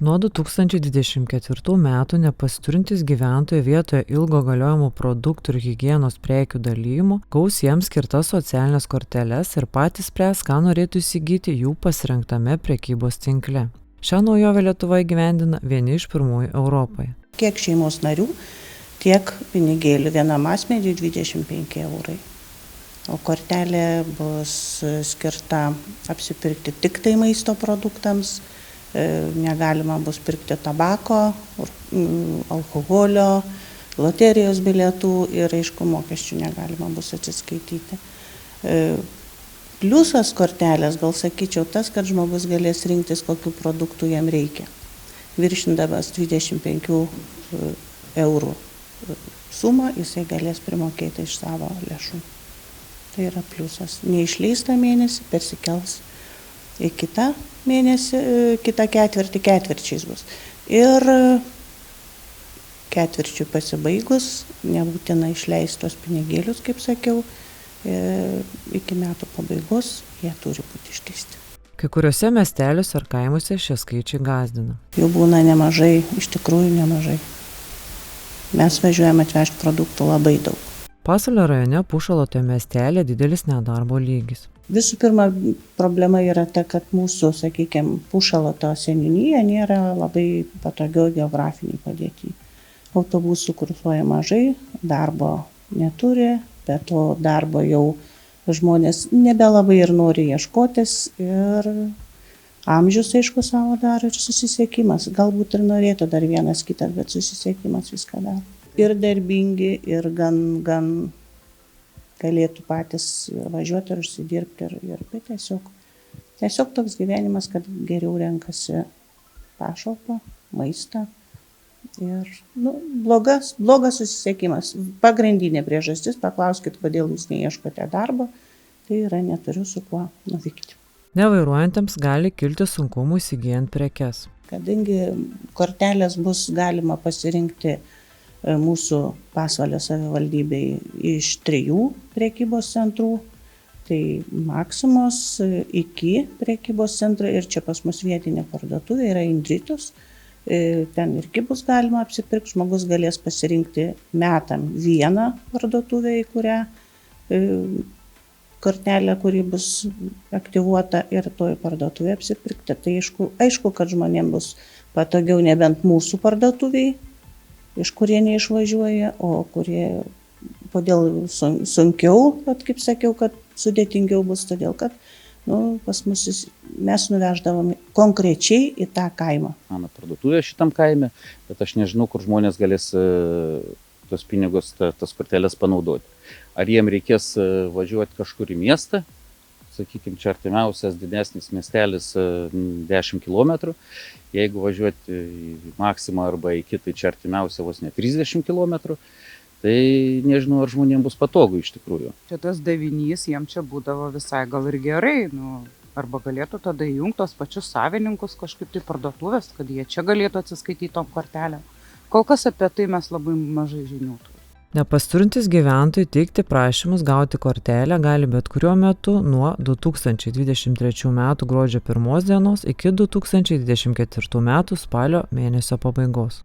Nuo 2024 metų nepasiturintys gyventojai vietoje ilgo galiojimo produktų ir higienos prekių dalymo gaus jiems skirtas socialinės korteles ir patys spręs, ką norėtų įsigyti jų pasirinktame prekybos tinkle. Šią naujovę Lietuva įgyvendina vieni iš pirmųjų Europoje. Kiek šeimos narių, tiek pinigėlių, vienam asmeniui 25 eurai. O kortelė bus skirta apsipirkti tik tai maisto produktams. Negalima bus pirkti tabako, alkoholio, loterijos bilietų ir, aišku, mokesčių negalima bus atsiskaityti. Pliusas kortelės, gal sakyčiau, tas, kad žmogus galės rinktis, kokių produktų jam reikia. Viršindamas 25 eurų sumą, jisai galės primokėti iš savo lėšų. Tai yra pliusas. Neišleista mėnesį, persikels į kitą mėnesį, kitą ketvirtį, ketvirčiais bus. Ir ketvirčiui pasibaigus, nebūtina išleistos pinigėlius, kaip sakiau, iki metų pabaigos jie turi būti išteisti. Kai kuriuose miesteliuose ar kaimuose šie skaičiai gąsdina. Jų būna nemažai, iš tikrųjų nemažai. Mes važiuojame atvežti produktų labai daug. Pasvalio rajone Pušaloto miestelė didelis nedarbo lygis. Visų pirma, problema yra ta, kad mūsų, sakykime, Pušaloto seniūnija nėra labai patogio geografiniai padėti. Autobusų kursuoja mažai, darbo neturi, bet to darbo jau žmonės nebelabai ir nori ieškotis ir amžius, aišku, savo daro ir susisiekimas. Galbūt ir norėtų dar vienas kitas, bet susisiekimas viską daro. Ir darbingi, ir gan galėtų patys važiuoti ir užsidirbti, bet tiesiog toks gyvenimas, kad geriau renkasi pašalpą, maistą ir blogas susisiekimas. Pagrindinė priežastis, paklauskit, kodėl jūs neieškote darbo, tai yra neturiu su kuo nuvykti. Nevairuojantiems gali kilti sunkumų įsigijant prekes. Kadangi kortelės bus galima pasirinkti mūsų Pasvalio savivaldybei iš 3 prekybos centrų, tai Maksimos, iki prekybos centro ir čia pas mus vietinė parduotuvė yra Indritus. Ten irgi bus galima apsipirkti, žmogus galės pasirinkti metam vieną parduotuvę, į kurią kortelę, kuri bus aktyvuota ir toj parduotuvė apsipirkti. Tai aišku, kad žmonėms bus patogiau nebent mūsų parduotuviai, iš kurie neišvažiuoja, o kurie, kodėl sunkiau, kaip sakiau, kad sudėtingiau bus, todėl kad pas mus mes nuveždavom konkrečiai į tą kaimą. Mano parduotuvė šitam kaime, bet aš nežinau, kur žmonės galės tos pinigus, tas kortelės panaudoti. Ar jiem reikės važiuoti kažkur į miestą, sakykime, čia artimiausias didesnis miestelis 10 km, jeigu važiuoti į Maksimą arba į kitą, čia artimiausia vos ne 30 km, tai nežinau, ar žmonėms bus patogu iš tikrųjų. Čia tas davinys, jiem čia būdavo visai gal ir gerai, arba galėtų tada įjungti tos pačius savininkus kažkaip tai parduotuvės, kad jie čia galėtų atsiskaityti tom kortelėm. Kol kas apie tai mes labai mažai žinių turime. Nepasiturintys gyventojai teikti prašymus gauti kortelę gali bet kuriuo metu nuo 2023 m. gruodžio 1 dienos iki 2024 m. spalio mėnesio pabaigos.